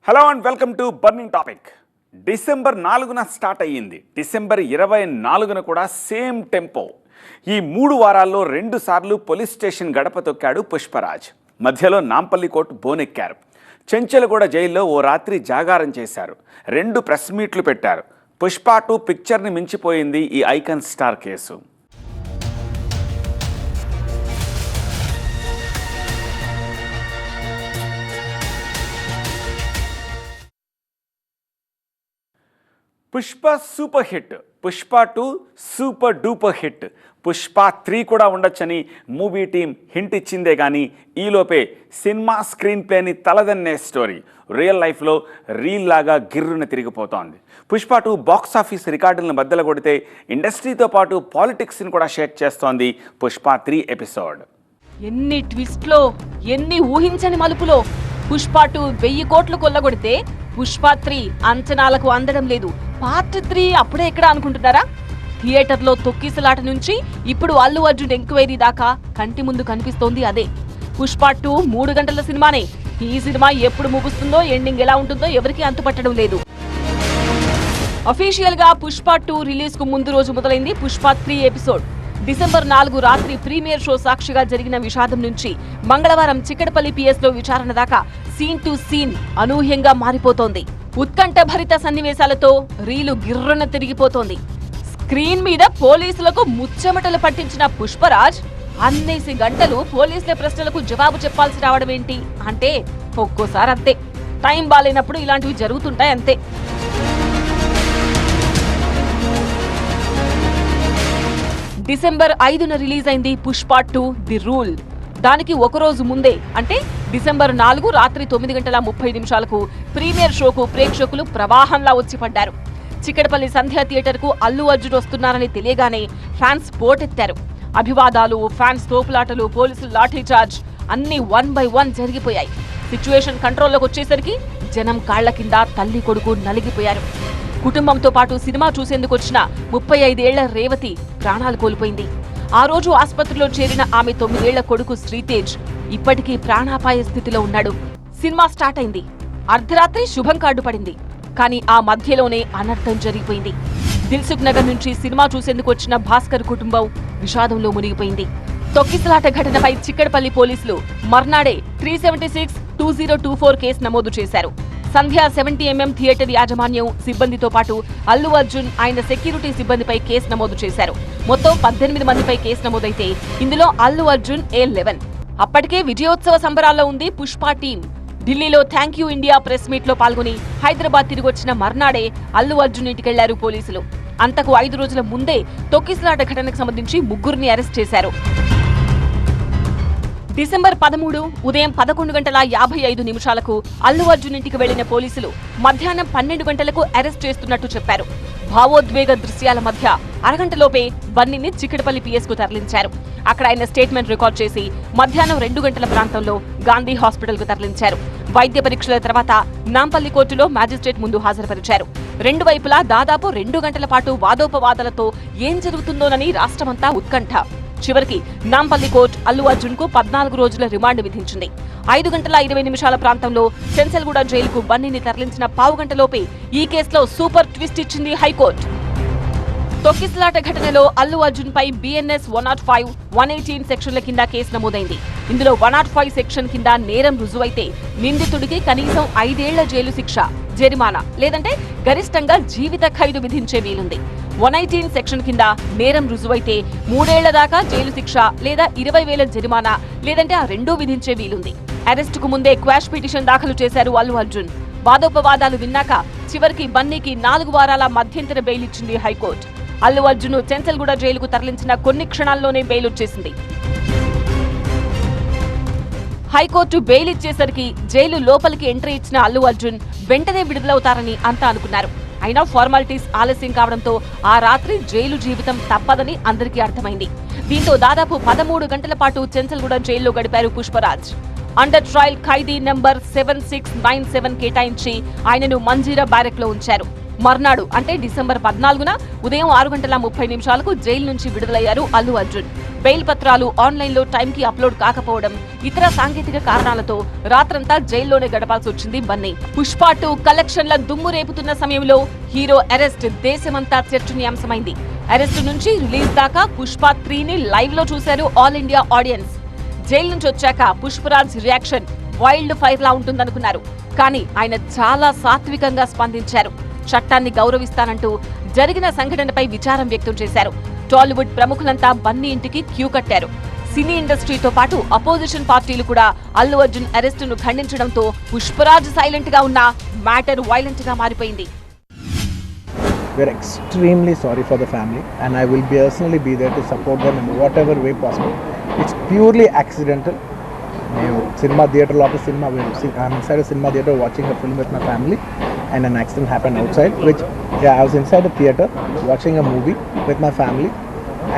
Hello and welcome to burning topic. December 4న start అయ్యింది. December 24న కూడా సేమ్ టెంపో. ఈ 3 వారాల్లో 2 సార్లు పోలీస్ స్టేషన్ గడప తొక్కాడు పుష్పరాజ్. మధ్యలో నాంపల్లి కోర్టు బోనెక్కారు. చెంచలగూడ జైల్లో ఓ రాత్రి జాగారం చేశారు. 2 ప్రెస్ మీట్లు పెట్టారు. పుష్ప 2 పిక్చర్ని మించిపోయింది ఈ icon star case. Pushpa super hit, Pushpa 2 super duper hit, Pushpa 3 కూడా ఉండొచ్చని మూవీ టీం హింట్ ఇచ్చిందే కానీ ఈలోపే సినిమా స్క్రీన్ ప్లేని తలదన్నే స్టోరీ రియల్ లైఫ్లో రీల్ లాగా గిర్రున తిరిగిపోతోంది. పుష్ప 2 బాక్స్ ఆఫీస్ రికార్డులను బద్దలు కొడితే ఇండస్ట్రీతో పాటు పాలిటిక్స్ని కూడా షేక్ చేస్తోంది పుష్ప 3 ఎపిసోడ్. ఎన్ని ట్విస్ట్లో, ఎన్ని ఊహించని మలుపులో. పుష్ప 2 1000 కోట్లు కొల్లగొడితే పుష్ప 3 అంచనాలకు అందడం లేదు. పార్ట్ 3 అప్పుడే ఎక్కడ అనుకుంటున్నారా? థియేటర్లో తొక్కిసలాట నుంచి ఇప్పుడు అల్లు అర్జున్ ఎంక్వైరీ దాకా కంటి ముందు కనిపిస్తోంది అదే. పుష్ప 2 3 గంటల సినిమానే. ఈ సినిమా ఎప్పుడు ముగుస్తుందో, ఎండింగ్ ఎలా ఉంటుందో ఎవరికీ అంతుపట్టడం లేదు. అఫీషియల్ గా పుష్ప 2 రిలీజ్ కు ముందు రోజు మొదలైంది పుష్ప 3 ఎపిసోడ్. డిసెంబర్ 4 రాత్రి ప్రీమియర్ షో సాక్షిగా జరిగిన విషాదం నుంచి మంగళవారం చిక్కడపల్లి పిఎస్ లో విచారణ దాకా సీన్ టు సీన్ అనూహ్యంగా మారిపోతోంది. ఉత్కంఠ భరిత సన్నివేశాలతో రీలు గిర్రన తిరిగిపోతోంది. స్క్రీన్ మీద పోలీసులకు ముచ్చెమటలు పట్టించిన పుష్పరాజ్ అన్నేసి గంటలు పోలీసుల ప్రశ్నలకు జవాబు చెప్పాల్సి రావడం ఏంటి అంటే ఒక్కోసారి అంతే. టైం బాలేనప్పుడు ఇలాంటివి జరుగుతుంటాయి అంతే. డిసెంబర్ 5న రిలీజ్ అయింది పుష్ప 2 ది రూల్. దానికి ఒకరోజు ముందే అంటే డిసెంబర్ 4 రాత్రి 9:30 ప్రీమియర్ షోకు ప్రేక్షకులు ప్రవాహంలా వచ్చి పడ్డారు. చిక్కడపల్లి సంధ్యా థియేటర్ కు అల్లు అర్జున్ వస్తున్నారని తెలియగానే ఫ్యాన్స్ పోటెత్తారు. అభివాదాలు, ఫ్యాన్స్ తోపులాటలు, పోలీసులు లాఠీ చార్జ్ అన్ని 1 by 1 జరిగిపోయాయి. సిచ్యువేషన్ కంట్రోల్లోకి వచ్చేసరికి జనం కాళ్ల కింద తల్లి కొడుకు నలిగిపోయారు. కుటుంబంతో పాటు సినిమా చూసేందుకు వచ్చిన 35 ఏళ్ల రేవతి ప్రాణాలు కోల్పోయింది. ఆ రోజు ఆసుపత్రిలో చేరిన ఆమె 9 ఏళ్ల కొడుకు శ్రీతేజ్ ఇప్పటికీ ప్రాణాపాయ స్థితిలో ఉన్నాడు. సినిమా స్టార్ట్ అయింది. అర్ధరాత్రి శుభం కార్డు పడింది. కానీ ఆ మధ్యలోనే అనర్థం జరిగిపోయింది. దిల్సుఖ్ నగర్ నుంచి సినిమా చూసేందుకు వచ్చిన భాస్కర్ కుటుంబం విషాదంలో మునిగిపోయింది. తొక్కిసలాట ఘటనపై చిక్కడపల్లి పోలీసులు మర్నాడే 376-2024 కేసు నమోదు చేశారు. సంధ్య 70mm థియేటర్ యాజమాన్యం సిబ్బందితో పాటు అల్లు అర్జున్, ఆయన సెక్యూరిటీ సిబ్బందిపై కేసు నమోదు చేశారు. మొత్తం 18 మందిపై కేసు నమోదైతే ఇందులో అల్లు అర్జున్ A11. అప్పటికే విజయోత్సవ సంబరాల్లో ఉంది పుష్ప టీం. ఢిల్లీలో thank you India press meet లో పాల్గొని హైదరాబాద్ తిరిగొచ్చిన మర్నాడే అల్లు అర్జున్ ఇంటికెళ్లారు పోలీసులు. అంతకు 5 రోజుల ముందే తొక్కిసలాట ఘటనకు సంబంధించి 3 అరెస్ట్ చేశారు. డిసెంబర్ 13 ఉదయం 11:55 అల్లు అర్జున్ ఇంటికి వెళ్లిన పోలీసులు మధ్యాహ్నం 12 గంటలకు అరెస్ట్ చేస్తున్నట్టు చెప్పారు. భావోద్వేగ దృశ్యాల మధ్య అరగంటలోపే బన్నీని చిక్కడపల్లి పిఎస్ కు తరలించారు. అక్కడ ఆయన స్టేట్మెంట్ రికార్డ్ చేసి మధ్యాహ్నం 2 గంటల ప్రాంతంలో గాంధీ హాస్పిటల్ కు తరలించారు. వైద్య పరీక్షల తర్వాత నాంపల్లి కోర్టులో మ్యాజిస్ట్రేట్ ముందు హాజరుపరిచారు. 2 వైపులా దాదాపు 2 గంటల పాటు వాదోపవాదాలతో ఏం జరుగుతుందోనని రాష్ట్రమంతా ఉత్కంఠ. చివరికి నాంపల్లి కోర్టు అల్లు అర్జున్ కు 14 రోజుల రిమాండ్ విధించింది. 5:20 ప్రాంతంలో చెంచల్గూడ జైలుకు బన్నీని తరలించిన పావు గంటలోపే ఈ కేసులో సూపర్ ట్విస్ట్ ఇచ్చింది హైకోర్టు. తొక్కిసలాట ఘటనలో అల్లు అర్జున్ పై BNS 105, 118 సెక్షన్ల కింద కేసు నమోదైంది. ఇందులో 105 సెక్షన్ కింద నేరం రుజువైతే నిందితుడికి కనీసం 5 ఏళ్ల జైలు శిక్ష, జరిమానా లేదంటే గరిష్టంగా జీవిత ఖైదు విధించే వీలుంది. 118 సెక్షన్ కింద నేరం రుజువైతే 3 ఏళ్ల దాకా జైలు శిక్ష లేదా 20,000 జరిమానా లేదంటే ఆ రెండూ విధించే వీలుంది. అరెస్టుకు ముందే క్వాష్ పిటిషన్ దాఖలు చేశారు అల్లు అర్జున్. వాదోపవాదాలు విన్నాక చివరికి బన్నీకి 4 వారాల మధ్యంతర బెయిల్ ఇచ్చింది హైకోర్టు. అల్లు అర్జున్ చెంచల్గూడ జైలుకు తరలించిన కొన్ని క్షణాల్లోనే బెయిల్ వచ్చేసింది. హైకోర్టు బెయిల్ ఇచ్చేసరికి జైలు లోపలికి ఎంట్రీ ఇచ్చిన అల్లు అర్జున్ వెంటనే విడుదలవుతారని అంతా అనుకున్నారు. అయినా ఫార్మాలిటీస్ ఆలస్యం కావడంతో ఆ రాత్రి జైలు జీవితం తప్పదని అందరికీ అర్థమైంది. దీంతో దాదాపు 13 గంటల పాటు చెంచల్గూడ జైల్లో గడిపారు పుష్పరాజ్. అండర్ ట్రయల్ ఖైదీ నంబర్ 7697 కేటాయించి ఆయనను మంజీరా బ్యారెక్ లో ఉంచారు. మర్నాడు అంటే డిసెంబర్ 14న ఉదయం 6:30 జైలు నుంచి విడుదలయ్యారు అల్లు అర్జున్. బెయిల్ పత్రాలు ఆన్లైన్లో టైంకి అప్లోడ్ కాకపోవడం, ఇతర సాంకేతిక కారణాలతో రాత్రంతా జైల్లోనే గడపాల్సి వచ్చింది బన్నీ. పుష్ప 2 కలెక్షన్ల దుమ్ము రేపుతున్న సమయంలో హీరో అరెస్ట్ దేశమంతా చర్చనీయాంశమైంది. అరెస్టు నుంచి రిలీజ్ దాకా పుష్ప 3ని లైవ్ లో చూశారు ఆల్ ఇండియా ఆడియన్స్. జైలు నుంచి వచ్చాక పుష్పరాజ్ రియాక్షన్ వైల్డ్ ఫైర్ లా ఉంటుందనుకున్నారు. కానీ ఆయన చాలా సాత్వికంగా స్పందించారు. చట్టాన్ని గౌరవిస్తానంటూ జరిగిన సంఘటనపై విచారం వ్యక్తం చేశారు. టాలీవుడ్ ప్రముఖులంతా బన్నీ ఇంటికి క్యూ కట్టారు. సినీ ఇండస్ట్రీతో పాటు అపోజిషన్ పార్టీలు కూడా అల్లు అర్జున్ అరెస్టును ఖండించడంతో పుష్పరాజ్ సైలెంట్ గా ఉన్న మ్యాటర్ వైలెంట్ గా మారిపోయింది. We are extremely sorry for the family, and I will personally be there to support them in whatever way possible. It's purely accidental. Cinema theatre, I'm inside a cinema theatre watching a film with my family, and an accident happened outside. I was inside the theatre watching a movie with my family,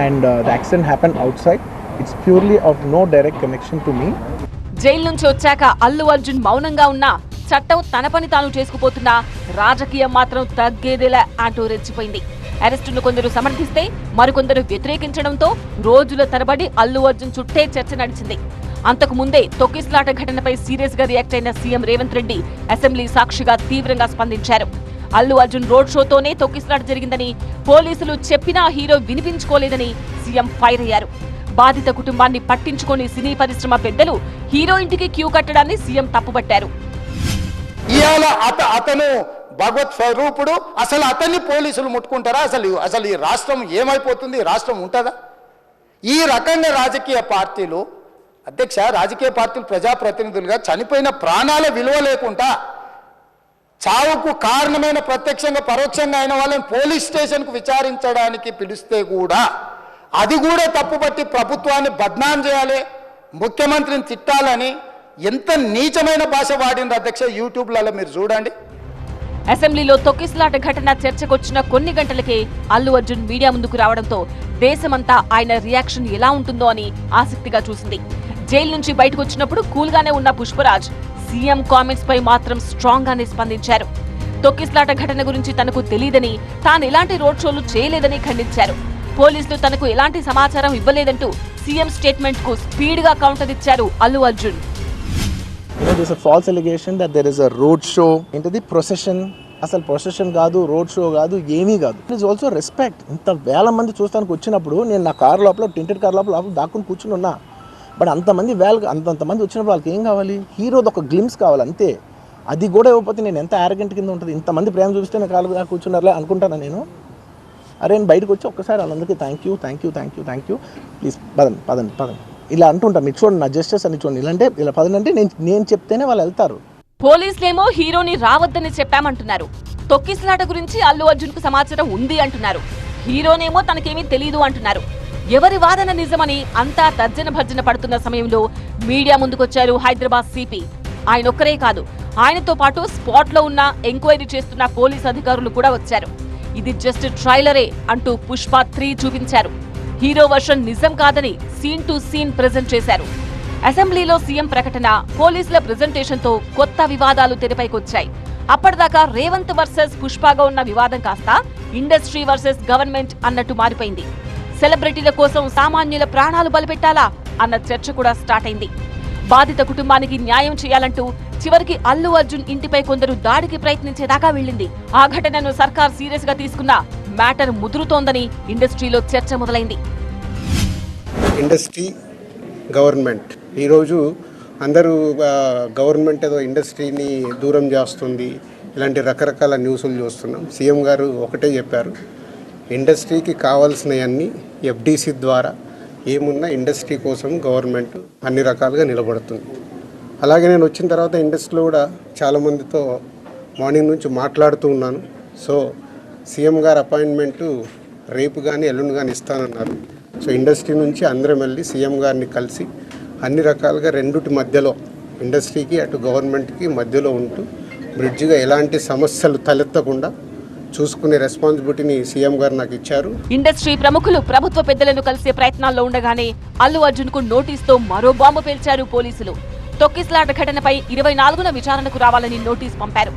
and the accident happened outside. It's purely of no direct connection to me. Jail నుంచి వచ్చాక అల్లు అర్జున్ మౌనంగా ఉన్నా చట్టం తన పని తాను చేసుకుపోతున్నా రాజకీయం మాత్రం తగ్గేదేలా అంటూ రెచ్చిపోయింది. అరెస్టును కొందరు సమర్థిస్తే మరికొందరు వ్యతిరేకించడంతో రోజుల తరబడి అల్లు అర్జున్ చుట్టే చర్చ నడిచింది. అంతకు ముందే తొక్కిస్లాట ఘటనపై సీరియస్ గా రియాక్ట్ అయిన సీఎం రేవంత్ రెడ్డి అసెంబ్లీ సాక్షిగా తీవ్రంగా స్పందించారు. అల్లు అర్జున్ రోడ్ షోతోనే తొక్కిస్లాట జరిగిందని, పోలీసులు చెప్పినా హీరో వినిపించుకోలేదని సీఎం ఫైర్ అయ్యారు. బాధిత కుటుంబాన్ని పట్టించుకొని సినీ పరిశ్రమ పెద్దలు హీరో ఇంటికి క్యూ కట్టడాన్ని సీఎం తప్పుపట్టారు. ఇవాళ అతను భగవత్ స్వరూపుడు, అసలు అతన్ని పోలీసులు ముట్టుకుంటారా? అసలు ఈ రాష్ట్రం ఏమైపోతుంది? రాష్ట్రం ఉంటుందా? ఈ రకంగా రాజకీయ పార్టీలు ప్రజాప్రతినిధులుగా చనిపోయిన ప్రాణాల విలువ లేకుండా చావుకు కారణమైన ప్రత్యక్షంగా పరోక్షంగా అయిన వాళ్ళని పోలీస్ స్టేషన్కు విచారించడానికి పిలిస్తే కూడా అది కూడా తప్పుపట్టి ప్రభుత్వాన్ని బద్నాం చేయాలి, ముఖ్యమంత్రిని తిట్టాలని ఎంత నీచమైన భాష వాడింది అధ్యక్ష. యూట్యూబ్లలో మీరు చూడండి. అసెంబ్లీలో తొక్కిసలాట ఘటన చర్చకొచ్చిన కొన్ని గంటలకే అల్లు అర్జున్ మీడియా ముందుకు రావడంతో దేశమంతా ఆయన రియాక్షన్ ఎలా ఉంటుందో అని ఆసక్తిగా చూసింది. జైలు నుంచి బయటకు వచ్చినప్పుడు కూల్ గానే ఉన్న పుష్పరాజ్ సీఎం కామెంట్స్ పై మాత్రం స్ట్రాంగ్ గానే స్పందించారు. తొక్కిసలాట ఘటన గురించి తనకు తెలియదని, తాను ఎలాంటి రోడ్ షోలు చేయలేదని ఖండించారు. పోలీసులు తనకు ఎలాంటి సమాచారం ఇవ్వలేదంటూ సీఎం స్టేట్మెంట్ కు స్పీడ్ గా కౌంటర్ ఇచ్చారు Allu Arjun. There's a false allegation that there is a road show into the procession. అసలు ప్రొసెషన్ కాదు, రోడ్ షో కాదు, ఏమీ కాదు. It is also respect. ఇంత వేల మంది చూస్తానికి వచ్చినప్పుడు నేను నా కార్ లోపల టెంటెడ్ కార్ లోపల దాక్కుని కూర్చుని ఉన్నా. బట్ అంతమంది అంతమంది వచ్చినప్పుడు వాళ్ళకి ఏం కావాలి? హీరోది ఒక గ్లిమ్స్ కావాలి అంతే. అది కూడా ఇవ్వకపోతే నేను ఎంత యారగెంట్ కింద ఉంటుంది. ఇంతమంది ప్రేమ చూపిస్తే నేను కాలు కూర్చున్నారులే అనుకుంటాను నేను. అరే నేను బయటకు వచ్చి ఒక్కసారి వాళ్ళందరికీ థ్యాంక్ యూ ప్లీజ్ పదండి ఇలా అంటుంటా. మీరు చూడండి, నా జస్టిస్ అని చూడండి. ఇలాంటే ఇలా పదంటే నేను చెప్తేనే వాళ్ళు వెళ్తారు. పోలీసులేమో హీరోని రావద్దని చెప్పామంటున్నారు. తొక్కిసలాట గురించి అల్లు అర్జున్ కు సమాచారం ఉంది అంటున్నారు. హీరోనేమో తనకేమీ తెలీదు అంటున్నారు. ఎవరి వాదన నిజమని అంతా తర్జన భర్జన పడుతున్న సమయంలో మీడియా ముందుకొచ్చారు హైదరాబాద్ సిపి. ఆయనొక్కరే కాదు, ఆయనతో పాటు స్పాట్ లో ఉన్న ఎంక్వైరీ చేస్తున్న పోలీస్ అధికారులు కూడా వచ్చారు. ఇది జస్ట్ ట్రైలరే అంటూ పుష్ప 3 చూపించారు. హీరో వర్షన్ నిజం కాదని సీన్ టు సీన్ ప్రెజెంట్ చేశారు. అసెంబ్లీలో సీఎం ప్రకటన, పోలీసుల ప్రెజెంటేషన్ తో కొత్త వివాదాలు తెరపైకొచ్చాయి. అప్పటిదాకా రేవంత్ వర్సెస్ పుష్పగా ఉన్న వివాదం కాస్త ఇండస్ట్రీ వర్సెస్ గవర్నమెంట్ అన్నట్టు మారిపోయింది. సెలబ్రిటీల కోసం సామాన్యుల ప్రాణాలు బలిపెట్టాలా అన్న చర్చ కూడా స్టార్ట్ అయింది. బాధిత కుటుంబానికి న్యాయం చేయాలంటూ చివరికి అల్లు అర్జున్ ఇంటిపై కొందరు దాడికి ప్రయత్నించేదాకా వెళ్ళింది. ఆ ఘటనను సర్కార్ సీరియస్ గా తీసుకున్న మ్యాటర్ ముదురుతోందని ఇండస్ట్రీలో చర్చ మొదలైంది. ఇండస్ట్రీ, గవర్నమెంట్ ఈరోజు అందరూ గవర్నమెంట్ ఏదో ఇండస్ట్రీని దూరం చేస్తుంది, ఇలాంటి రకరకాల న్యూస్లు చూస్తున్నాం. సీఎం గారు ఒకటే చెప్పారు, ఇండస్ట్రీకి కావాల్సినవన్నీ ఎఫ్డీసీ ద్వారా ఏమున్నా ఇండస్ట్రీ కోసం గవర్నమెంట్ అన్ని రకాలుగా నిలబడుతుంది. అలాగే నేను వచ్చిన తర్వాత ఇండస్ట్రీలో కూడా చాలామందితో మార్నింగ్ నుంచి మాట్లాడుతూ ఉన్నాను. సో సీఎం గారు అపాయింట్మెంటు రేపు కానీ ఎల్లుండి కానీ ఇస్తానన్నారు. సో ఇండస్ట్రీ నుంచి అందరం వెళ్ళి సీఎం గారిని కలిసి అన్ని రకాలుగా రెండుటి మధ్యలో, ఇండస్ట్రీకి అటు గవర్నమెంట్కి మధ్యలో ఉంటూ బ్రిడ్జిగా ఎలాంటి సమస్యలు తలెత్తకుండా చూసుకునే రెస్పాన్సిబిలిటీని సీఎం గారు నాకు ఇచ్చారు. ఇండస్ట్రీ ప్రముఖులు ప్రభుత్వ పెద్దలను కలిసే ప్రయత్నాల్లో ఉండగానే అల్లు అర్జున్ కు నోటీసుతో మరో బాంబు పేల్చారు పోలీసులు. తొక్కిసలాట ఘటనపై 24న విచారణకు రావాలని నోటీసు పంపారు.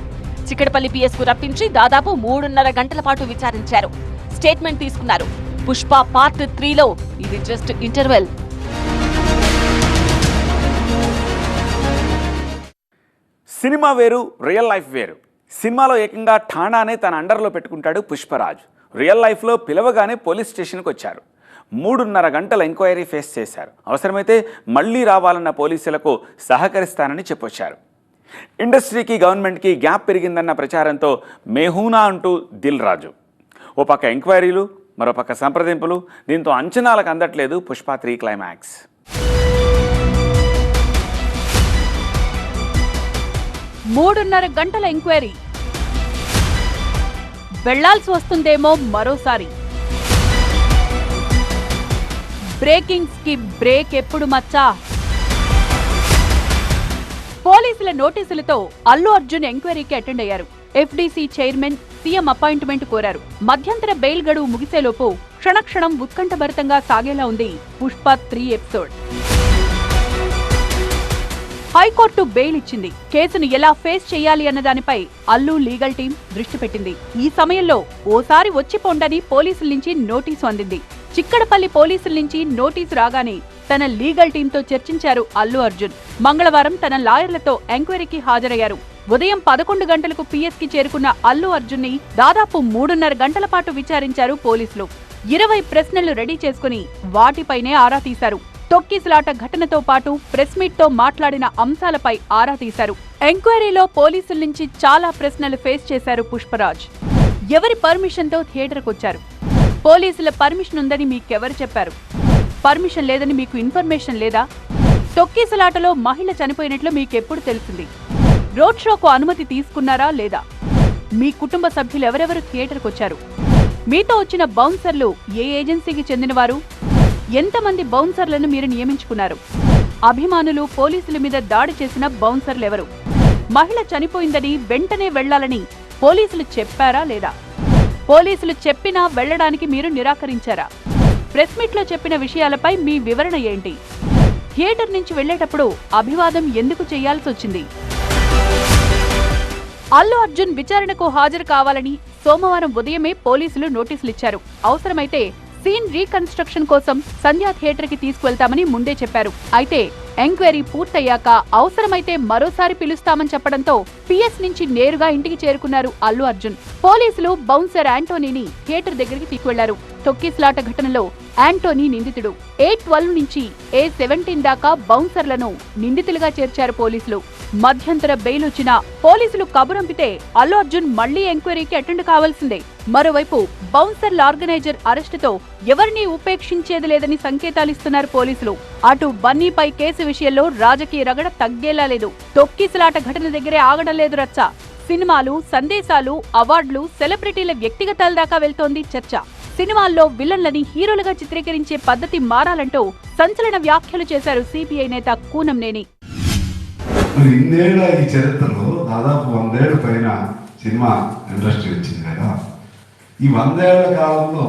చిక్కడపల్లి పిఎస్ కు రప్పించి దాదాపు 3.5 గంటల పాటు విచారించారు. స్టేట్మెంట్ తీసుకున్నారు. పుష్ప పార్ట్ 3లో ఇది జస్ట్ ఇంటర్వెల్. సినిమా వేరు, రియల్ లైఫ్ వేరు. సినిమాలో ఏకంగా ఠాణానే తన అండర్లో పెట్టుకుంటాడు పుష్పరాజ్. రియల్ లైఫ్లో పిలవగానే పోలీస్ స్టేషన్కి వచ్చారు. 3.5 గంటల ఎంక్వైరీ ఫేస్ చేశారు. అవసరమైతే మళ్లీ రావాలన్న పోలీసులకు సహకరిస్తానని చెప్పొచ్చారు. ఇండస్ట్రీకి గవర్నమెంట్కి గ్యాప్ పెరిగిందన్న ప్రచారంతో మేహూనా అంటూ దిల్ రాజు. ఓ పక్క ఎంక్వైరీలు, మరోపక్క సంప్రదింపులు. దీంతో అంచనాలకు అందట్లేదు పుష్ప 3 క్లైమాక్స్. మూడున్నర గంటల ఎంక్వైరీ, వెళ్లాల్సి వస్తుందేమో మరోసారి. బ్రేకింగ్స్ కి బ్రేక్ ఎప్పుడు మచ్చా? పోలీసుల నోటీసులతో అల్లు అర్జున్ ఎంక్వైరీకి అటెండ్ అయ్యారు. ఎఫ్డీసీ చైర్మన్ సీఎం అపాయింట్మెంట్ కోరారు. మధ్యంతర బెయిల్ గడువు ముగిసేలోపు క్షణక్షణం ఉత్కంఠభరితంగా సాగేలా ఉంది పుష్ప 3 ఎపిసోడ్. హైకోర్టు బెయిల్ ఇచ్చింది. కేసును ఎలా ఫేస్ చేయాలి అన్న దానిపై అల్లు లీగల్ టీం దృష్టి పెట్టింది. ఈ సమయంలో ఓసారి వచ్చిపోండని పోలీసుల నుంచి నోటీసు అందింది. చిక్కడపల్లి పోలీసుల నుంచి నోటీసు రాగానే తన లీగల్ టీంతో చర్చించారు అల్లు అర్జున్. మంగళవారం తన లాయర్లతో ఎంక్వైరీకి హాజరయ్యారు. ఉదయం 11 గంటలకు పిఎస్కి చేరుకున్న అల్లు అర్జున్ ని దాదాపు 3.5 గంటల పాటు విచారించారు పోలీసులు. 20 ప్రశ్నలు రెడీ చేసుకుని వాటిపైనే ఆరా తీశారు. తొక్కిసలాట ఘటనతో పాటు ప్రెస్ మీట్ తో మాట్లాడిన అంశాలపై ఆరా తీశారు. ఎంక్వైరీలో పోలీసుల నుంచి చాలా ప్రశ్నలు ఫేస్ చేశారు పుష్పరాజ్. ఎవరి పర్మిషన్ తో థియేటర్కు వచ్చారు? పోలీసుల పర్మిషన్ ఉందని మీకెవరు చెప్పారు? పర్మిషన్ లేదని మీకు ఇన్ఫర్మేషన్ లేదా? తొక్కిసలాటలో మహిళ చనిపోయినట్లు మీకెప్పుడు తెలిసింది? రోడ్ షోకు అనుమతి తీసుకున్నారా లేదా? మీ కుటుంబ సభ్యులు ఎవరెవరు థియేటర్కు వచ్చారు? మీతో వచ్చిన బౌన్సర్లు ఏ ఏజెన్సీకి చెందినవారు? ఎంతమంది బౌన్సర్లను మీరు నియమించుకున్నారు? అభిమానులు పోలీసుల మీద దాడి చేసిన బౌన్సర్లెవరు? మహిళ చనిపోయిందని వెంటనే వెళ్లాలని పోలీసులు చెప్పారా లేదా? పోలీసులు చెప్పినా వెళ్లడానికి మీరు నిరాకరించారా? ప్రెస్ మీట్లో చెప్పిన విషయాలపై మీ వివరణ ఏంటి? థియేటర్ నుంచి వెళ్లేటప్పుడు అభివాదం ఎందుకు చేయాల్సి వచ్చింది? అల్లు అర్జున్ విచారణకు హాజరు కావాలని సోమవారం ఉదయమే పోలీసులు నోటీసులిచ్చారు. అవసరమైతే సీన్ రీకన్స్ట్రక్షన్ కోసం సంధ్యా థియేటర్ కి తీసుకువెళ్తామని ముందే చెప్పారు. అయితే ఎంక్వైరీ పూర్తయ్యాక అవసరమైతే మరోసారి పిలుస్తామని చెప్పడంతో పిఎస్ నుంచి నేరుగా ఇంటికి చేరుకున్నారు అల్లు అర్జున్. పోలీసులు బౌన్సర్ యాంటోనీని థియేటర్ దగ్గరికి తీసుకెళ్లారు. తొక్కిసలాట ఘటనలో యాంటోనీ నిందితుడు. A12 నుంచి A17 దాకా బౌన్సర్లను నిందితులుగా చేర్చారు పోలీసులు. మధ్యంతర బెయిల్ వచ్చినా పోలీసులు కబురంపితే అల్లు అర్జున్ మళ్లీ ఎంక్వైరీకి అటెండ్ కావాల్సిందే. మరోవైపు బౌన్సర్ల ఆర్గనైజర్ అరెస్టుతో ఎవరినీ ఉపేక్షించేది లేదని సంకేతాలిస్తున్నారు పోలీసులు. అటు బన్నీపై కేసు విషయంలో రాజకీయ రగడ తగ్గేలా లేదు. తొక్కిసలాట ఘటన దగ్గరే ఆగడం లేదు రచ్చ. సినిమాలు, సందేశాలు, అవార్డులు, సెలబ్రిటీల వ్యక్తిగతాల దాకా వెళ్తోంది చర్చ. సినిమాల్లో విలన్లని హీరోలుగా చిత్రీకరించే పద్ధతి మారాలంటూ సంచలన వ్యాఖ్యలు చేశారు సిపిఐ నేత కూనంనేని. ఇన్నేళ్ల ఈ చరిత్రలో దాదాపు 100 ఏళ్ల పైన సినిమా ఇండస్ట్రీ వచ్చింది కదా. ఈ 100 ఏళ్ల కాలంలో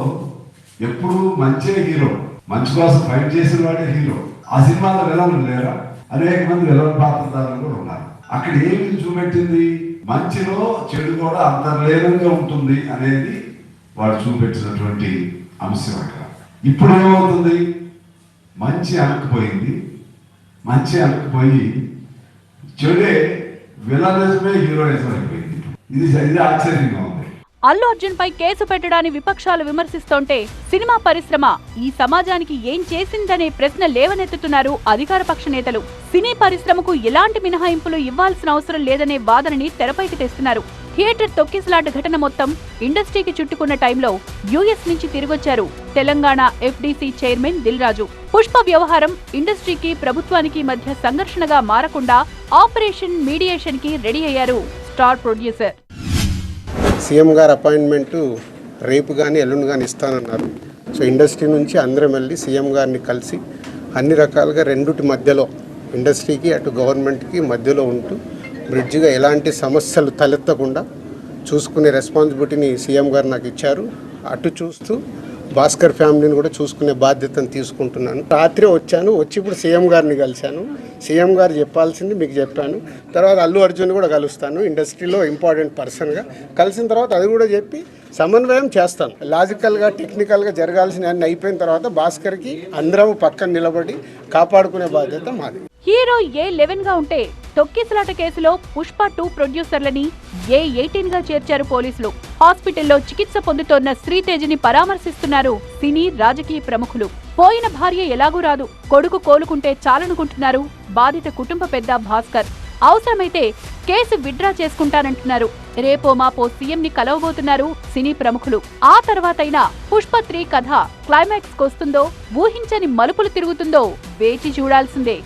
ఎప్పుడు మంచి హీరో, మంచి కోసం ఫైట్ చేసిన వాడే హీరో. ఆ సినిమాలో విలన్లు లేరా? అనేక మంది విలన్ పాత్రధారులు కూడా ఉన్నారు. అక్కడ ఏమి చూపెట్టింది? మంచిలో చెడు కూడా అంతర్లీనంగా ఉంటుంది అనేది వాడు చూపెట్టినటువంటి అంశం. అక్కడ ఇప్పుడు ఏమవుతుంది? మంచి అనకపోయింది, మంచి అనకపోయి చెడే విలనిజమే హీరోయిజం అయిపోయింది. ఇది ఆశ్చర్యంగా ఉంది. అల్లు అర్జున్ పై కేసు పెట్టడాన్ని విపక్షాలు విమర్శిస్తోంటే సినిమా పరిశ్రమ ఈ సమాజానికి ఏం చేసిందనే ప్రశ్న లేవనెత్తుతున్నారు అధికార పక్ష నేతలు. సినీ పరిశ్రమకు ఎలాంటి మినహాయింపులు ఇవ్వాల్సిన అవసరం లేదనే వాదనని తెరపైకి తెస్తున్నారు. థియేటర్ తొక్కిసలాట ఘటన మొత్తం ఇండస్ట్రీకి చుట్టుకున్న టైంలో యుఎస్ నుంచి తిరిగొచ్చారు తెలంగాణ ఎఫ్డీసీ చైర్మన్ దిల్ రాజు. పుష్ప వ్యవహారం ఇండస్ట్రీకి, ప్రభుత్వానికి మధ్య సంఘర్షణగా మారకుండా ఆపరేషన్ మీడియేషన్ కి రెడీ అయ్యారు స్టార్ ప్రొడ్యూసర్. సీఎం గారు అపాయింట్మెంటు రేపు కానీ ఎల్లుండి కానీ ఇస్తానన్నారు. సో ఇండస్ట్రీ నుంచి అందరం వెళ్ళి సీఎం గారిని కలిసి అన్ని రకాలుగా రెండుటి మధ్యలో, ఇండస్ట్రీకి అటు గవర్నమెంట్కి మధ్యలో ఉంటూ బ్రిడ్జిగా ఎలాంటి సమస్యలు తలెత్తకుండా చూసుకునే రెస్పాన్సిబిలిటీని సీఎం గారు నాకు ఇచ్చారు. అటు చూస్తూ భాస్కర్ ఫ్యామిలీని కూడా చూసుకునే బాధ్యతను తీసుకుంటున్నాను. రాత్రి వచ్చాను, వచ్చి ఇప్పుడు సీఎం గారిని కలిశాను. సీఎం గారు చెప్పాల్సింది మీకు చెప్పాను. తర్వాత అల్లు అర్జున్ కూడా కలుస్తాను, ఇండస్ట్రీలో ఇంపార్టెంట్ పర్సన్గా. కలిసిన తర్వాత అది కూడా చెప్పి సమన్వయం చేస్తాను. లాజికల్గా టెక్నికల్గా జరగాల్సిన అన్ని అయిపోయిన తర్వాత భాస్కర్కి అందరం పక్కన నిలబడి కాపాడుకునే బాధ్యత మాది. హీరో A11 గా ఉంటే తొక్కిసలాట కేసులో పుష్ప 2 ప్రొడ్యూసర్లని A18 గా చేర్చారు పోలీసులు. హాస్పిటల్లో చికిత్స పొందుతోన్న శ్రీతేజని పరామర్శిస్తున్నారు సినీ రాజకీయ ప్రముఖులు. పోయిన భార్య ఎలాగూ రాదు, కొడుకు కోలుకుంటే చాలనుకుంటున్నారు బాధిత కుటుంబ పెద్ద భాస్కర్. అవసరమైతే కేసు విత్డ్రా చేసుకుంటానంటున్నారు. రేపో మాపో సీఎంని కలవబోతున్నారు సినీ ప్రముఖులు. ఆ తర్వాతైనా పుష్ప 3 కథ క్లైమాక్స్ కొస్తుందో, ఊహించని మలుపులు తిరుగుతుందో వేచి చూడాల్సిందే.